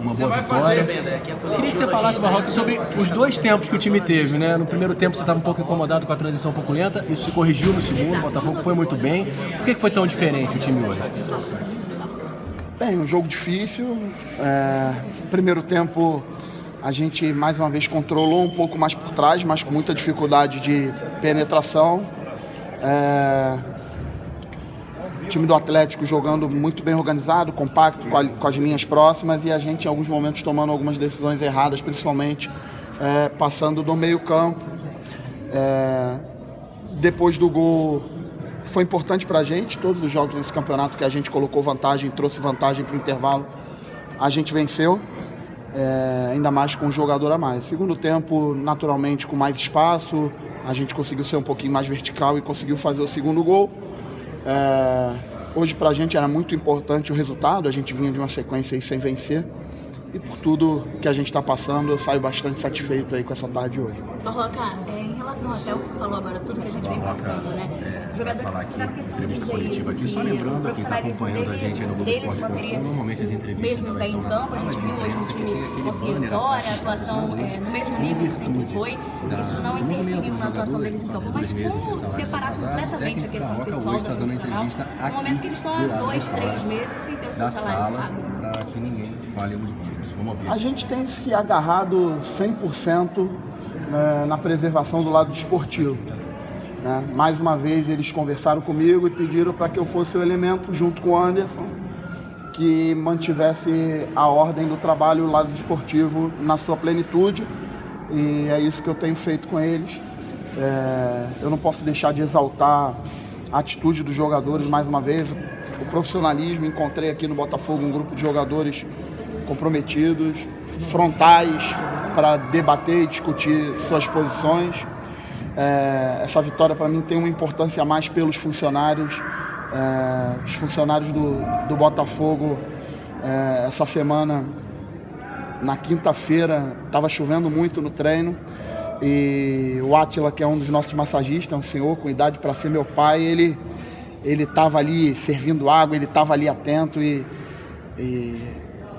uma boa vitória. Queria que você falasse, Barroca, sobre os dois tempos que o time teve, né? No primeiro tempo você estava um pouco incomodado com a transição um pouco lenta, isso se corrigiu no segundo, o Botafogo foi muito bem. Por que foi tão diferente o time hoje? Bem, um jogo difícil. Primeiro tempo a gente mais uma vez controlou um pouco mais por trás, mas com muita dificuldade de penetração. O time do Atlético jogando muito bem organizado, compacto, com as linhas próximas, e a gente em alguns momentos tomando algumas decisões erradas, principalmente passando do meio campo. Depois do gol, foi importante para a gente, todos os jogos nesse campeonato que a gente colocou vantagem, trouxe vantagem para o intervalo, a gente venceu, ainda mais com um jogador a mais. Segundo tempo, naturalmente, com mais espaço, a gente conseguiu ser um pouquinho mais vertical e conseguiu fazer o segundo gol. Hoje para a gente era muito importante o resultado, a gente vinha de uma sequência aí sem vencer, e por tudo que a gente está passando, eu saio bastante satisfeito aí com essa tarde de hoje. Barroca, em relação até o que você falou agora, tudo que a gente vem passando, né? Os jogadores fizeram questão de dizer isso, que o profissionalismo deles manteria o mesmo pé em campo. A gente viu hoje um time conseguir vitória, atuação no mesmo nível que sempre foi. Isso não interferiu na atuação deles em campo. Mas como separar completamente a questão pessoal do profissional no momento que eles estão há 2, 3 meses sem ter os seus salários pagos? Para que ninguém fale os números. Vamos ver. A gente tem se agarrado 100% na preservação do lado esportivo. Mais uma vez eles conversaram comigo e pediram para que eu fosse o elemento, junto com o Anderson, que mantivesse a ordem do trabalho, o lado esportivo na sua plenitude, e é isso que eu tenho feito com eles. Eu não posso deixar de exaltar a atitude dos jogadores mais uma vez, o profissionalismo. Encontrei aqui no Botafogo um grupo de jogadores comprometidos, frontais, para debater e discutir suas posições. Essa vitória para mim tem uma importância a mais pelos funcionários. Os funcionários do Botafogo, essa semana, na quinta-feira, estava chovendo muito no treino, e o Átila, que é um dos nossos massagistas, um senhor com idade para ser meu pai, ele estava ali servindo água, ele estava ali atento, e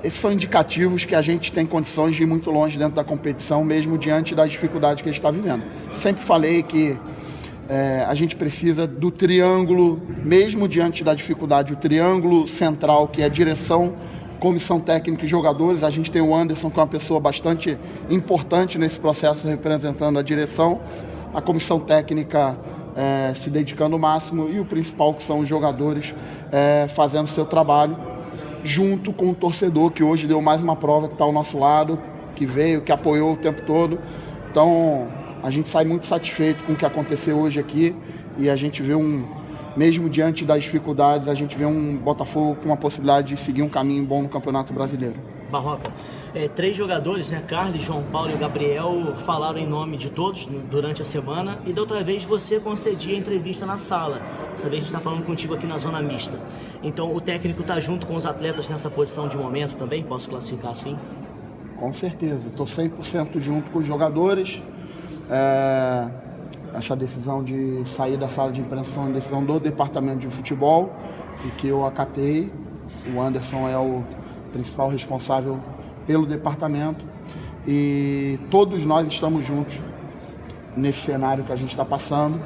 esses são indicativos que a gente tem condições de ir muito longe dentro da competição, mesmo diante das dificuldades que a gente está vivendo. Sempre falei que a gente precisa do triângulo, mesmo diante da dificuldade, o triângulo central, que é direção, comissão técnica e jogadores. A gente tem o Anderson, que é uma pessoa bastante importante nesse processo, representando a direção, a comissão técnica se dedicando ao máximo, e o principal, que são os jogadores, fazendo o seu trabalho, junto com o torcedor, que hoje deu mais uma prova, que está ao nosso lado, que veio, que apoiou o tempo todo. Então, a gente sai muito satisfeito com o que aconteceu hoje aqui, e a gente vê mesmo diante das dificuldades, a gente vê um Botafogo com uma possibilidade de seguir um caminho bom no Campeonato Brasileiro. Barroca, 3 jogadores, né, Carlos, João Paulo e o Gabriel, falaram em nome de todos durante a semana, e da outra vez você concedia entrevista na sala. Dessa vez a gente está falando contigo aqui na zona mista. Então o técnico está junto com os atletas nessa posição de momento também? Posso classificar assim? Com certeza, estou 100% junto com os jogadores. Essa decisão de sair da sala de imprensa foi uma decisão do departamento de futebol, e que eu acatei. O Anderson é o principal responsável pelo departamento, e todos nós estamos juntos nesse cenário que a gente está passando.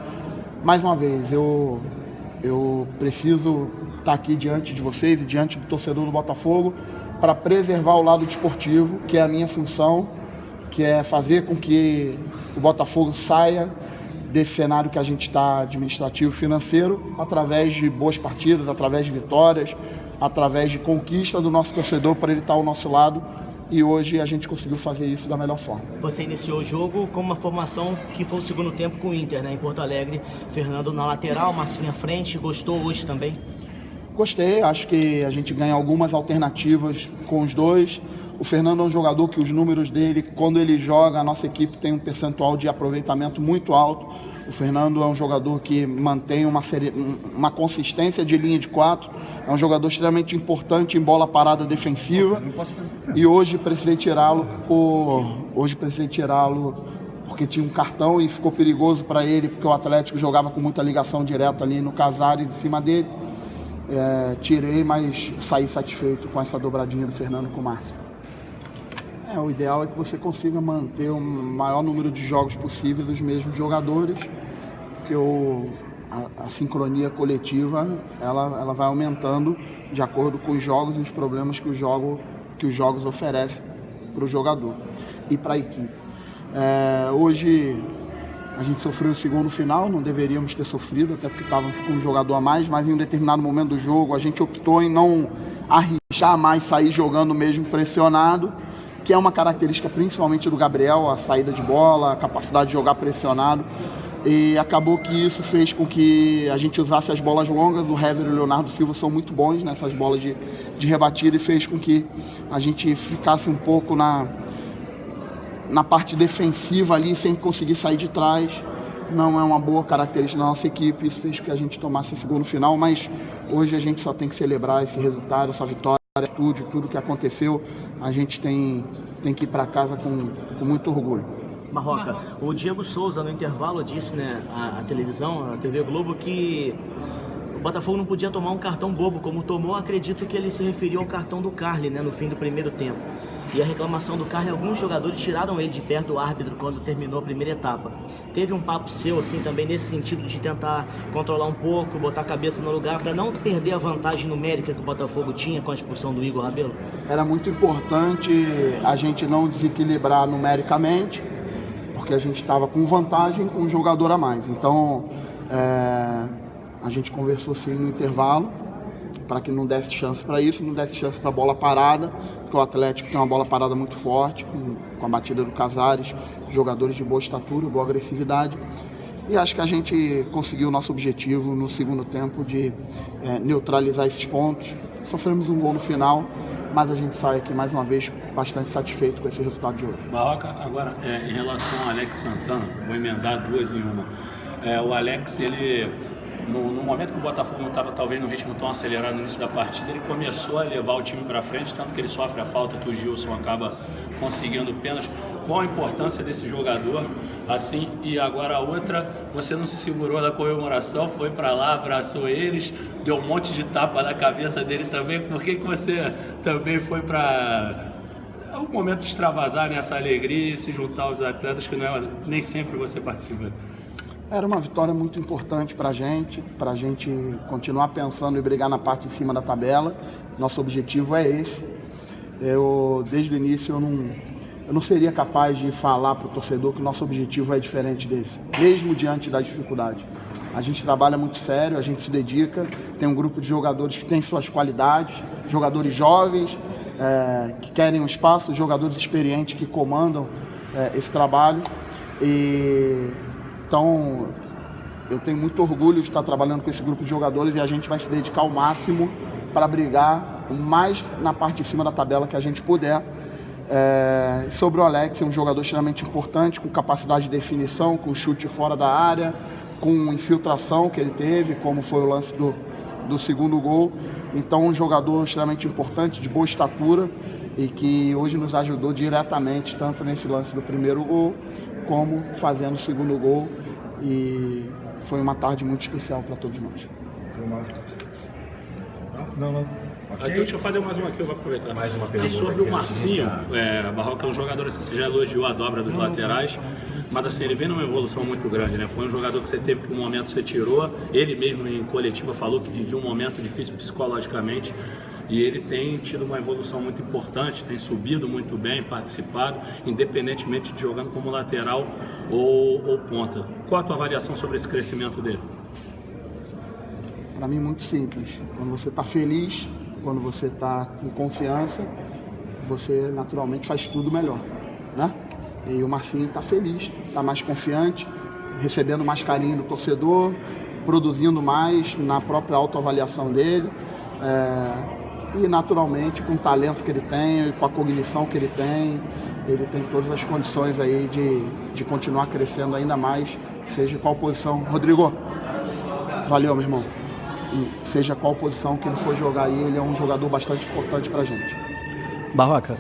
Mais uma vez, eu preciso estar aqui diante de vocês e diante do torcedor do Botafogo para preservar o lado desportivo, que é a minha função, que é fazer com que o Botafogo saia desse cenário que a gente está, administrativo e financeiro, através de boas partidas, através de vitórias, através de conquista do nosso torcedor para ele estar ao nosso lado, e hoje a gente conseguiu fazer isso da melhor forma. Você iniciou o jogo com uma formação que foi o segundo tempo com o Inter, né, em Porto Alegre. Fernando na lateral, Marcinho à frente. Gostou hoje também? Gostei, acho que a gente ganha algumas alternativas com os dois. O Fernando é um jogador que os números dele, quando ele joga, a nossa equipe tem um percentual de aproveitamento muito alto. O Fernando é um jogador que mantém uma consistência de linha de 4, é um jogador extremamente importante em bola parada defensiva, e hoje precisei tirá-lo porque tinha um cartão e ficou perigoso para ele, porque o Atlético jogava com muita ligação direta ali no Casares em cima dele. Tirei, mas saí satisfeito com essa dobradinha do Fernando com o Márcio. O ideal é que você consiga manter o maior número de jogos possíveis dos mesmos jogadores, porque a sincronia coletiva ela vai aumentando de acordo com os jogos e os problemas que os jogos oferecem para o jogador e para a equipe. Hoje a gente sofreu o segundo final, não deveríamos ter sofrido, até porque estávamos com um jogador a mais, mas em um determinado momento do jogo a gente optou em não arriscar mais, sair jogando mesmo pressionado, que é uma característica principalmente do Gabriel, a saída de bola, a capacidade de jogar pressionado. E acabou que isso fez com que a gente usasse as bolas longas. O Hever e o Leonardo Silva são muito bons nessas bolas de rebatida, e fez com que a gente ficasse um pouco na parte defensiva ali, sem conseguir sair de trás. Não é uma boa característica da nossa equipe, isso fez com que a gente tomasse esse segundo final, mas hoje a gente só tem que celebrar esse resultado, essa vitória, tudo que aconteceu. A gente tem que ir para casa com muito orgulho. Marroca, o Diego Souza no intervalo disse, né, à televisão, à TV Globo, que o Botafogo não podia tomar um cartão bobo como tomou. Acredito que ele se referiu ao cartão do Carly, né, no fim do primeiro tempo. E a reclamação do Carly, alguns jogadores tiraram ele de perto do árbitro quando terminou a primeira etapa. Teve um papo seu, assim, também nesse sentido de tentar controlar um pouco, botar a cabeça no lugar para não perder a vantagem numérica que o Botafogo tinha com a expulsão do Igor Rabelo? Era muito importante a gente não desequilibrar numericamente, porque a gente estava com vantagem com um jogador a mais. Então, a gente conversou sim no intervalo, para que não desse chance para isso, não desse chance para a bola parada, porque o Atlético tem uma bola parada muito forte, com a batida do Casares, jogadores de boa estatura, boa agressividade. E acho que a gente conseguiu o nosso objetivo no segundo tempo de neutralizar esses pontos. Sofremos um gol no final, mas a gente sai aqui mais uma vez bastante satisfeito com esse resultado de hoje. Marroca, agora em relação ao Alex Santana, vou emendar duas em uma. O Alex, ele, no momento que o Botafogo não estava talvez no ritmo tão acelerado no início da partida, ele começou a levar o time para frente, tanto que ele sofre a falta que o Gilson acaba conseguindo pênalti. Qual a importância desse jogador? Assim, e agora a outra, você não se segurou na comemoração, foi para lá, abraçou eles, deu um monte de tapa na cabeça dele também. Por que você também foi para um momento de extravasar nessa alegria e se juntar aos atletas que nem sempre você participa? Era uma vitória muito importante para a gente continuar pensando e brigar na parte de cima da tabela. Nosso objetivo é esse. Desde o início, eu não seria capaz de falar para o torcedor que o nosso objetivo é diferente desse, mesmo diante da dificuldade. A gente trabalha muito sério, a gente se dedica, tem um grupo de jogadores que tem suas qualidades, jogadores jovens que querem um espaço, jogadores experientes que comandam esse trabalho. Então, eu tenho muito orgulho de estar trabalhando com esse grupo de jogadores, e a gente vai se dedicar ao máximo para brigar o mais na parte de cima da tabela que a gente puder. Sobre o Alex, é um jogador extremamente importante, com capacidade de definição, com chute fora da área, com infiltração que ele teve, como foi o lance do segundo gol. Então, um jogador extremamente importante, de boa estatura, e que hoje nos ajudou diretamente, tanto nesse lance do primeiro gol, como fazendo o segundo gol. E foi uma tarde muito especial para todos nós. Não. Okay. Então deixa eu fazer mais uma aqui, eu vou aproveitar. Mais uma pergunta. E sobre o Marcinho, Barroca é um jogador assim, você já elogiou a dobra dos laterais, mas assim, ele vem numa evolução muito grande, né? Foi um jogador que você teve que um momento você tirou, ele mesmo em coletiva falou que vivia um momento difícil psicologicamente, e ele tem tido uma evolução muito importante, tem subido muito bem, participado, independentemente de jogando como lateral ou ponta. Qual a tua avaliação sobre esse crescimento dele? Para mim, muito simples. Quando você está feliz, quando você está com confiança, você naturalmente faz tudo melhor, né? E o Marcinho está feliz, está mais confiante, recebendo mais carinho do torcedor, produzindo mais na própria autoavaliação dele. E naturalmente, com o talento que ele tem, com a cognição que ele tem todas as condições aí de continuar crescendo ainda mais, seja qual posição. Rodrigo, valeu, meu irmão. E seja qual posição que ele for jogar aí, ele é um jogador bastante importante pra gente. Barroca,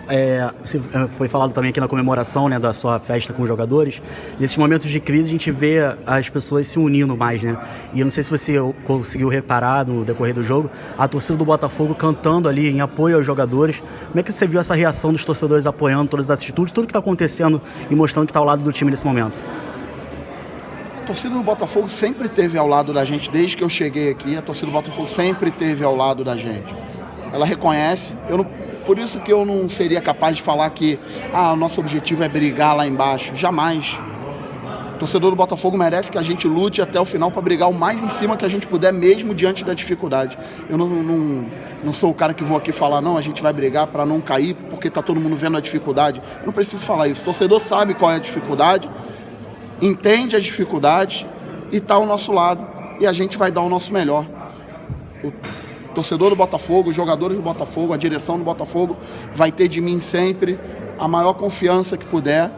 você foi falado também aqui na comemoração, né, da sua festa com os jogadores. Nesses momentos de crise a gente vê as pessoas se unindo mais, né? E eu não sei se você conseguiu reparar no decorrer do jogo, a torcida do Botafogo cantando ali em apoio aos jogadores. Como é que você viu essa reação dos torcedores apoiando todas as atitudes, tudo que está acontecendo e mostrando que está ao lado do time nesse momento? A torcida do Botafogo sempre esteve ao lado da gente, desde que eu cheguei aqui, a torcida do Botafogo sempre esteve ao lado da gente. Ela reconhece, por isso que eu não seria capaz de falar que o nosso objetivo é brigar lá embaixo, jamais. O torcedor do Botafogo merece que a gente lute até o final para brigar o mais em cima que a gente puder, mesmo diante da dificuldade. Eu não sou o cara que vou aqui falar, não, a gente vai brigar para não cair, porque está todo mundo vendo a dificuldade. Eu não preciso falar isso, o torcedor sabe qual é a dificuldade, entende as dificuldades e está ao nosso lado. E a gente vai dar o nosso melhor. O torcedor do Botafogo, os jogadores do Botafogo, a direção do Botafogo vai ter de mim sempre a maior confiança que puder,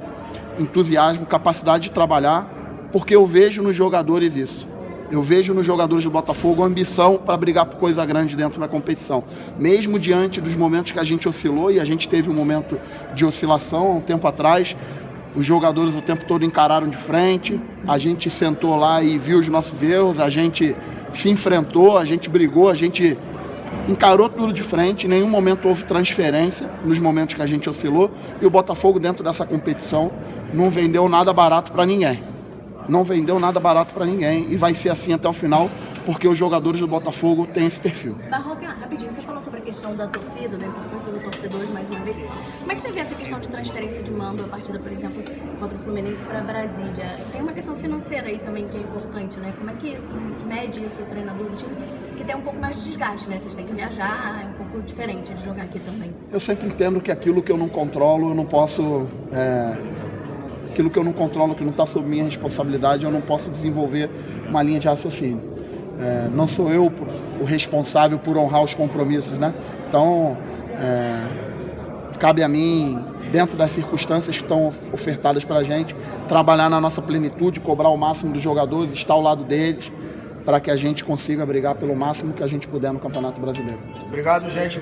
entusiasmo, capacidade de trabalhar, porque eu vejo nos jogadores isso. Eu vejo nos jogadores do Botafogo ambição para brigar por coisa grande dentro da competição. Mesmo diante dos momentos que a gente oscilou, e a gente teve um momento de oscilação há um tempo atrás, os jogadores o tempo todo encararam de frente, a gente sentou lá e viu os nossos erros, a gente se enfrentou, a gente brigou, a gente encarou tudo de frente, em nenhum momento houve transferência nos momentos que a gente oscilou, e o Botafogo dentro dessa competição não vendeu nada barato para ninguém. Não vendeu nada barato para ninguém e vai ser assim até o final, porque os jogadores do Botafogo têm esse perfil. Barroca, rapidinho, você falou sobre a questão da torcida, da importância do torcedor, mais uma vez. Como é que você vê essa questão de transferência de mando a partida, por exemplo, contra o Fluminense para Brasília? Tem uma questão financeira aí também que é importante, né? Como é que mede isso o treinador do time? Que tem um pouco mais de desgaste, né? Vocês têm que viajar, é um pouco diferente de jogar aqui também. Eu sempre entendo que aquilo que eu não controlo, eu não posso... Aquilo que eu não controlo, que não está sob minha responsabilidade, eu não posso desenvolver uma linha de raciocínio. Não sou eu o responsável por honrar os compromissos, né? Então, cabe a mim, dentro das circunstâncias que estão ofertadas para a gente, trabalhar na nossa plenitude, cobrar o máximo dos jogadores, estar ao lado deles, para que a gente consiga brigar pelo máximo que a gente puder no Campeonato Brasileiro. Obrigado, gente.